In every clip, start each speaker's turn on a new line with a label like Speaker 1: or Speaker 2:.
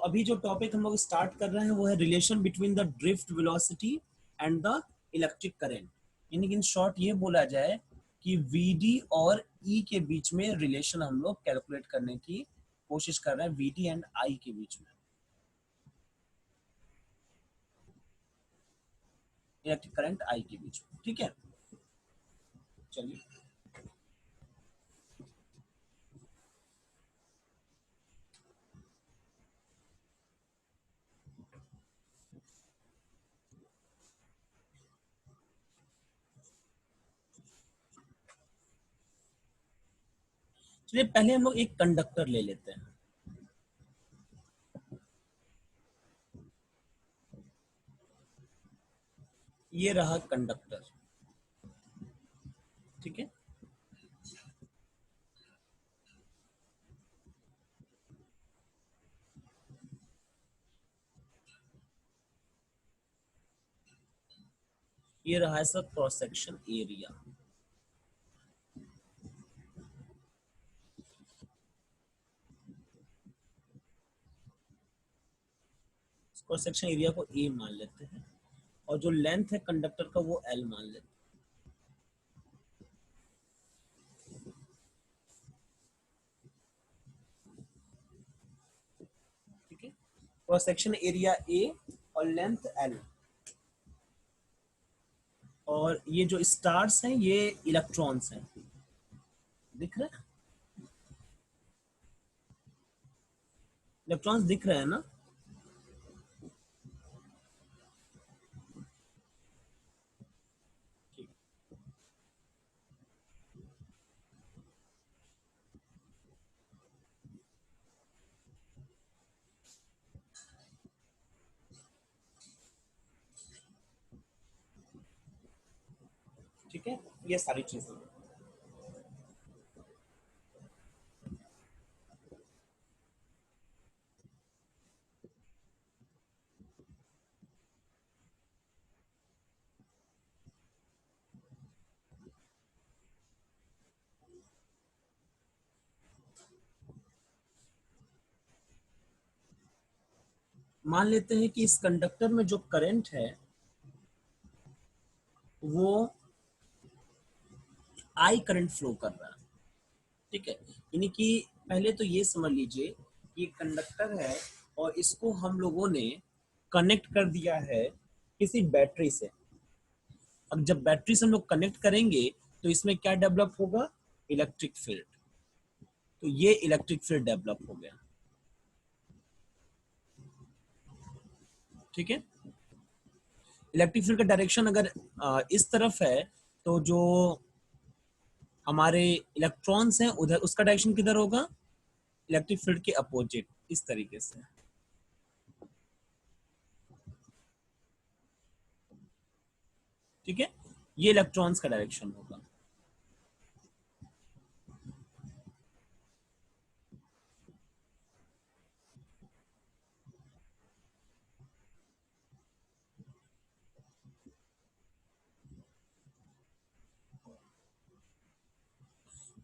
Speaker 1: अभी जो टॉपिक हम लोग स्टार्ट कर रहे हैं वो है relation between the drift velocity and the electric current. यानी कि इन शॉर्ट ये बोला जाए कि वीडी और ई के बीच में रिलेशन हम लोग कैलकुलेट करने की कोशिश कर रहे हैं, वीडी एंड आई के बीच में, इलेक्ट्रिक करंट आई के बीच में। ठीक है, चलिए। चलिए पहले हम लोग एक कंडक्टर ले लेते हैं। ये रहा कंडक्टर, ठीक है। ये रहा इसका cross section area. Cross section area को ए मान लेते हैं और जो लेंथ है कंडक्टर का वो एल मान लेते हैं। ठीक है, क्रॉस सेक्शन एरिया ए और लेंथ एल, और ये जो स्टार्स हैं ये इलेक्ट्रॉन्स हैं, दिख रहे हैं? इलेक्ट्रॉन्स दिख रहे हैं ना? ठीक, ठीक है, ये सारी चीजें। मान लेते हैं कि इस कंडक्टर में जो करंट है वो आई करंट फ्लो कर रहा है। ठीक है, यानी कि पहले तो ये समझ लीजिए कि कंडक्टर है और इसको हम लोगों ने कनेक्ट कर दिया है किसी बैटरी से। अब जब बैटरी से हम लोग कनेक्ट करेंगे तो इसमें क्या डेवलप होगा? Electric field. तो ये इलेक्ट्रिक फील्ड डेवलप हो गया। ठीक है, इलेक्ट्रिक फील्ड का डायरेक्शन अगर इस तरफ है तो जो हमारे इलेक्ट्रॉन्स हैं उधर, उसका डायरेक्शन किधर होगा? इलेक्ट्रिक फील्ड के अपोजिट, इस तरीके से। ठीक है, ये इलेक्ट्रॉन्स का डायरेक्शन होगा।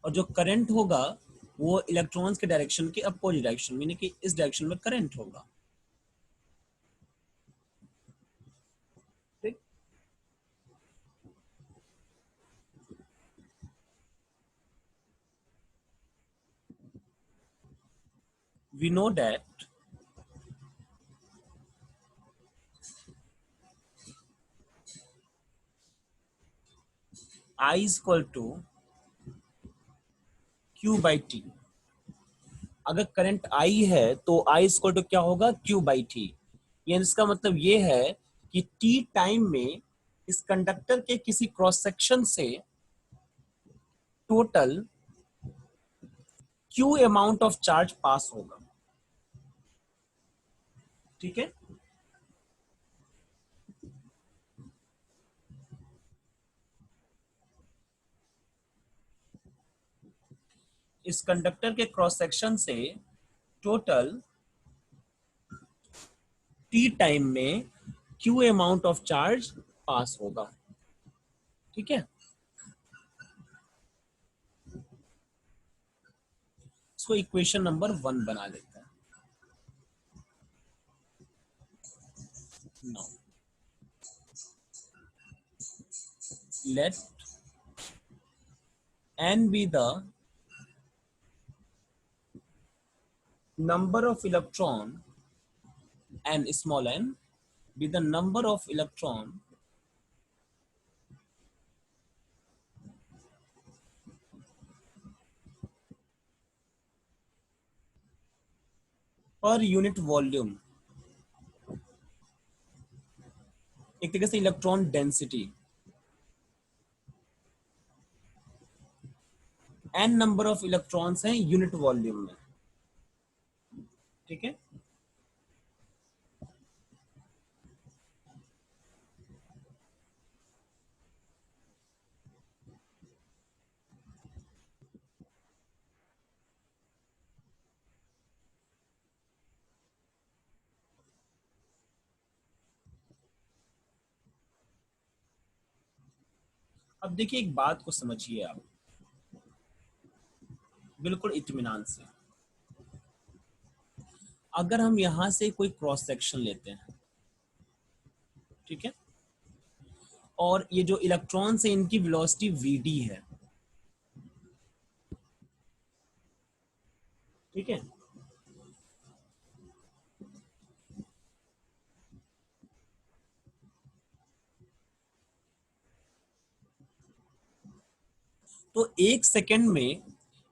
Speaker 1: और जो करंट होगा वो इलेक्ट्रॉन्स के डायरेक्शन के अपोजिट डायरेक्शन, यानी कि इस डायरेक्शन में करंट होगा। ठीक, we know that I is equal to Q by T। अगर करंट I है तो I is equal to क्या होगा? Q by T। ये इसका मतलब ये है कि T टाइम में इस कंडक्टर के किसी क्रॉस सेक्शन से total Q amount of charge pass होगा। ठीक है, इस कंडक्टर के क्रॉस सेक्शन से टोटल टी टाइम में Q amount of charge pass होगा। ठीक है, इसको इक्वेशन नंबर 1 बना लेते हैं। now let n be the number of electron, and small n be the number of electron per unit volume, एक तरीके से electron density, n number of electrons हैं यूनिट वॉल्यूम में। ठीक है, अब देखिए एक बात को समझिए आप बिल्कुल इत्मीनान से। अगर हम यहां से कोई क्रॉस सेक्शन लेते हैं, ठीक है, और ये जो इलेक्ट्रॉन्स है इनकी वेलोसिटी वीडी है, ठीक है, तो एक सेकंड में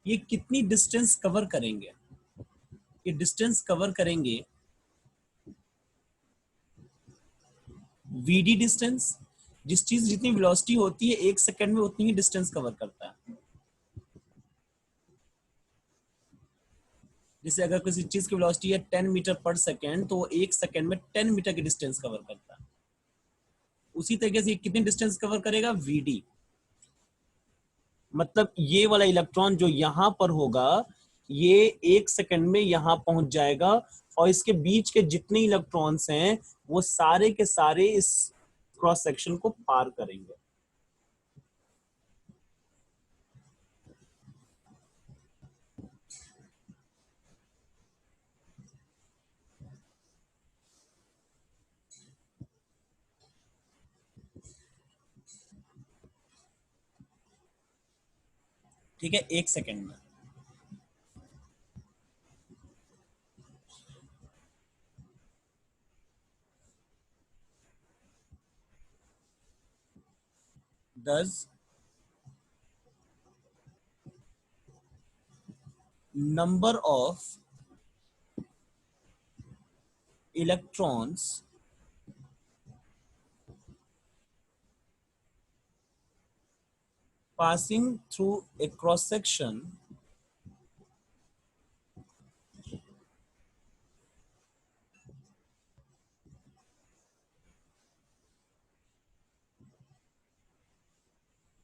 Speaker 1: ये कितनी डिस्टेंस कवर करेंगे? ये डिस्टेंस कवर करेंगे वीडी डिस्टेंस। जिस चीज जितनी वेलोसिटी होती है एक सेकंड में उतनी ही डिस्टेंस कवर करता है। जैसे अगर किसी चीज की वेलोसिटी है 10 मीटर पर सेकंड, तो वो एक सेकंड में 10 मीटर की डिस्टेंस कवर करता है। उसी तरीके से कितनी डिस्टेंस कवर करेगा? वीडी। मतलब ये वाला इलेक्ट्रॉन जो यहां पर होगा ये एक सेकंड में यहां पहुंच जाएगा, और इसके बीच के जितने इलेक्ट्रॉन्स हैं वो सारे के सारे इस क्रॉस सेक्शन को पार करेंगे। ठीक है, एक सेकंड में। Thus, number of electrons passing through a cross section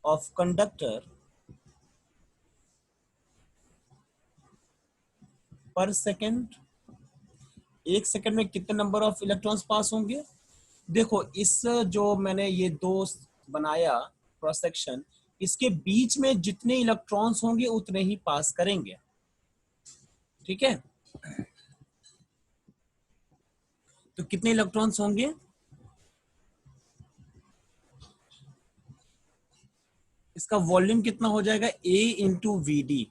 Speaker 1: of conductor per second, एक सेकंड में कितने नंबर ऑफ इलेक्ट्रॉन्स पास होंगे? देखो इस जो मैंने ये दो बनाया क्रॉस सेक्शन, इसके बीच में जितने इलेक्ट्रॉन्स होंगे उतने ही पास करेंगे। ठीक है, तो कितने इलेक्ट्रॉन्स होंगे? इसका वॉल्यूम कितना हो जाएगा? ए इंटू वी डी।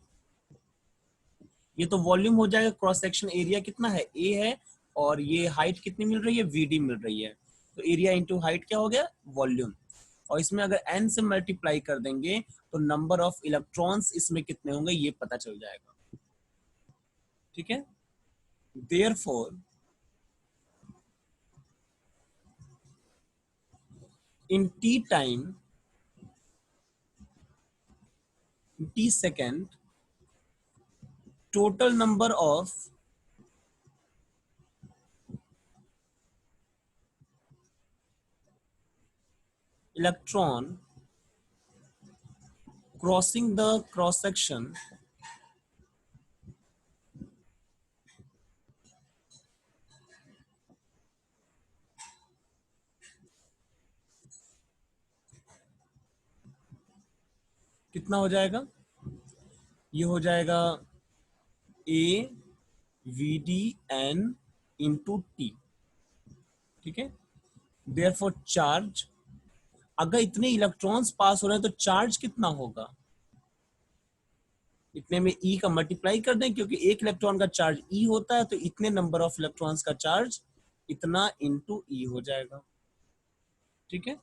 Speaker 1: ये तो वॉल्यूम हो जाएगा, क्रॉस सेक्शन एरिया कितना है? ए है, और ये हाइट कितनी मिल रही है? वीडी मिल रही है। तो एरिया इंटू हाइट क्या हो गया? वॉल्यूम। और इसमें अगर एन से मल्टीप्लाई कर देंगे तो नंबर ऑफ इलेक्ट्रॉन्स इसमें कितने होंगे ये पता चल जाएगा। ठीक है, therefore in T time, T second, total number of electron crossing the cross section कितना हो जाएगा? ये हो जाएगा A V D N into T. ठीक है, देयरफॉर चार्ज, अगर इतने इलेक्ट्रॉन्स पास हो रहे हैं तो चार्ज कितना होगा, इतने में ई का मल्टीप्लाई कर दें, क्योंकि एक इलेक्ट्रॉन का चार्ज ई होता है, तो इतने नंबर ऑफ इलेक्ट्रॉन्स का चार्ज इतना इंटू ई हो जाएगा। ठीक है,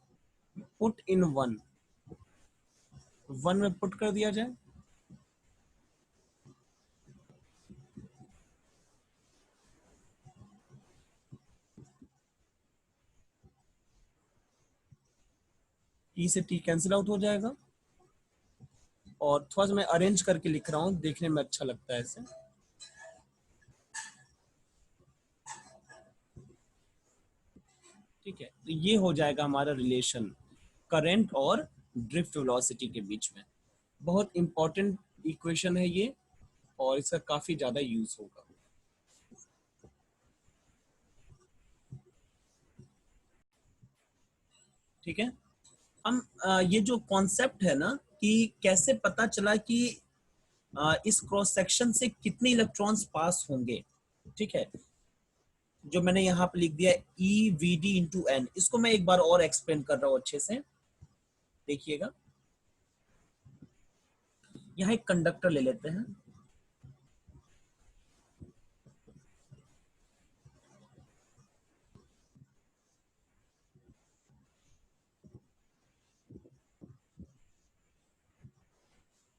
Speaker 1: पुट इन वन, वन में पुट कर दिया जाए, ई से टी कैंसिल आउट हो जाएगा। और थोड़ा सा मैं अरेंज करके लिख रहा हूं, देखने में अच्छा लगता है ऐसे। ठीक है, तो ये हो जाएगा हमारा रिलेशन करंट और ड्रिफ्ट वेलोसिटी के बीच में। बहुत इंपॉर्टेंट इक्वेशन है ये, और इसका काफी ज्यादा यूज होगा। ठीक है, हम ये जो कॉन्सेप्ट है ना कि कैसे पता चला कि इस क्रॉस सेक्शन से कितने इलेक्ट्रॉन्स पास होंगे, ठीक है, जो मैंने यहाँ पे लिख दिया E V D into N, इसको मैं एक बार और एक्सप्लेन कर रहा हूँ अच्छे से, देखिएगा। यहाँ एक कंडक्टर ले लेते हैं,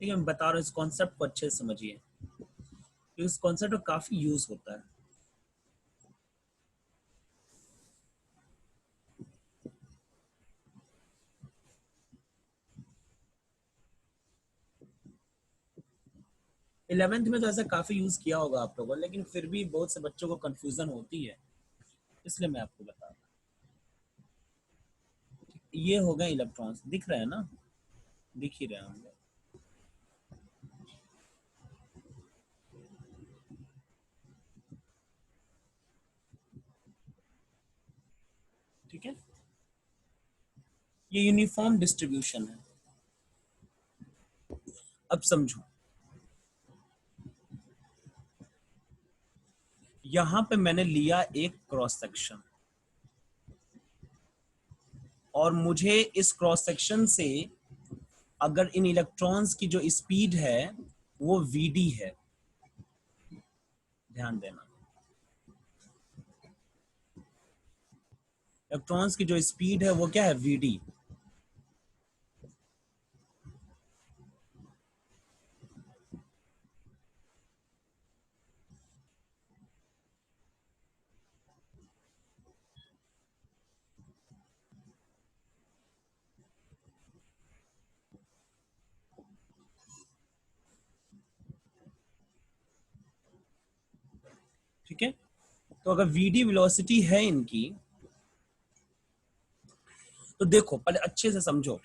Speaker 1: ठीक है, मैं बता रहा हूँ, इस कॉन्सेप्ट को अच्छे से समझिए, इस कॉन्सेप्ट का काफी यूज होता है। 11th में तो ऐसा काफी यूज किया होगा आप लोगों ने, लेकिन फिर भी बहुत से बच्चों को कंफ्यूजन होती है, इसलिए मैं आपको बता रहा हूँ। ये हो गए इलेक्ट्रॉन्स, दिख रहे हैं ना, दिख ही रहे होंगे। ठीक है, ये यूनिफॉर्म डिस्ट्रीब्यूशन है। अब समझो, यहां पे मैंने लिया एक क्रॉस सेक्शन, और मुझे इस क्रॉस सेक्शन से अगर इन इलेक्ट्रॉन्स की जो स्पीड है वो वीडी है, ध्यान देना, इलेक्ट्रॉन्स की जो स्पीड है वो क्या है, वीडी। ठीक है, तो अगर वीडी वेलोसिटी है इनकी, तो देखो पहले अच्छे से समझो,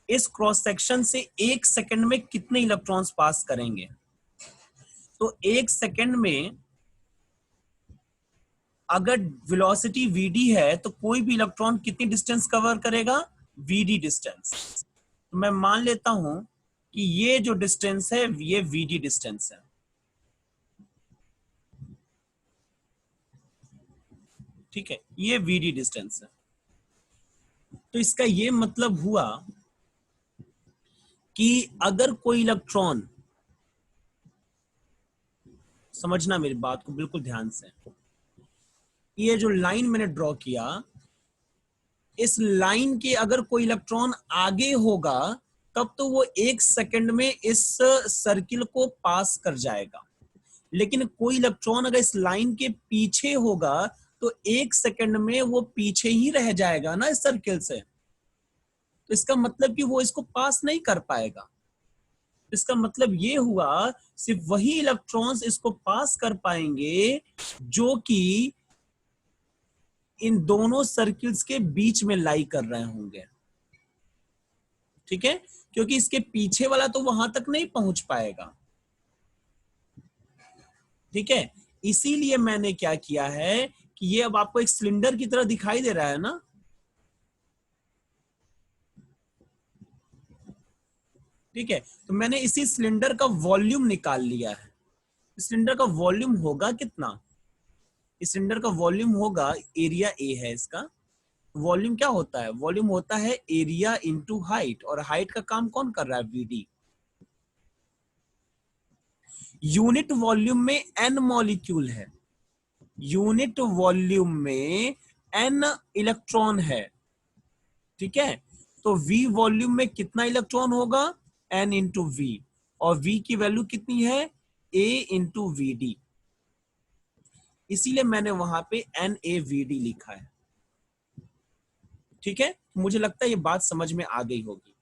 Speaker 1: इस क्रॉस सेक्शन से एक सेकंड में कितने इलेक्ट्रॉन्स पास करेंगे, तो एक सेकंड में अगर वेलोसिटी वीडी है तो कोई भी इलेक्ट्रॉन कितनी डिस्टेंस कवर करेगा, वीडी डिस्टेंस। तो मैं मान लेता हूं कि ये जो डिस्टेंस है ये वीडी डिस्टेंस है। ठीक है, ये वीडी डिस्टेंस है। तो इसका ये मतलब हुआ कि अगर कोई इलेक्ट्रॉन, समझना मेरी बात को बिल्कुल ध्यान से, ये जो लाइन मैंने ड्रॉ किया, इस लाइन के अगर कोई इलेक्ट्रॉन आगे होगा तब तो वो एक सेकंड में इस सर्किल को पास कर जाएगा, लेकिन कोई इलेक्ट्रॉन अगर इस लाइन के पीछे होगा तो एक सेकंड में वो पीछे ही रह जाएगा ना इस सर्किल से, तो इसका मतलब कि वो इसको पास नहीं कर पाएगा। इसका मतलब ये हुआ सिर्फ वही इलेक्ट्रॉन्स इसको पास कर पाएंगे जो कि इन दोनों सर्किल्स के बीच में लाई कर रहे होंगे। ठीक है, क्योंकि इसके पीछे वाला तो वहां तक नहीं पहुंच पाएगा। ठीक है, इसीलिए मैंने क्या किया है कि ये अब आपको एक सिलेंडर की तरह दिखाई दे रहा है ना, ठीक है, तो मैंने इसी सिलेंडर का वॉल्यूम निकाल लिया है। सिलेंडर का वॉल्यूम होगा कितना, इस सिलेंडर का वॉल्यूम होगा, एरिया ए है इसका, वॉल्यूम क्या होता है, वॉल्यूम होता है एरिया इंटू हाइट, और हाइट का काम कौन कर रहा है, वीडी। यूनिट वॉल्यूम में एन मॉलिक्यूल है, यूनिट वॉल्यूम में एन इलेक्ट्रॉन है, ठीक है। तो V वॉल्यूम में कितना इलेक्ट्रॉन होगा, N इंटू वी, और V की वैल्यू कितनी है, A इंटू वी डी, इसीलिए मैंने वहां पे NaVd लिखा है, ठीक है। मुझे लगता है ये बात समझ में आ गई होगी।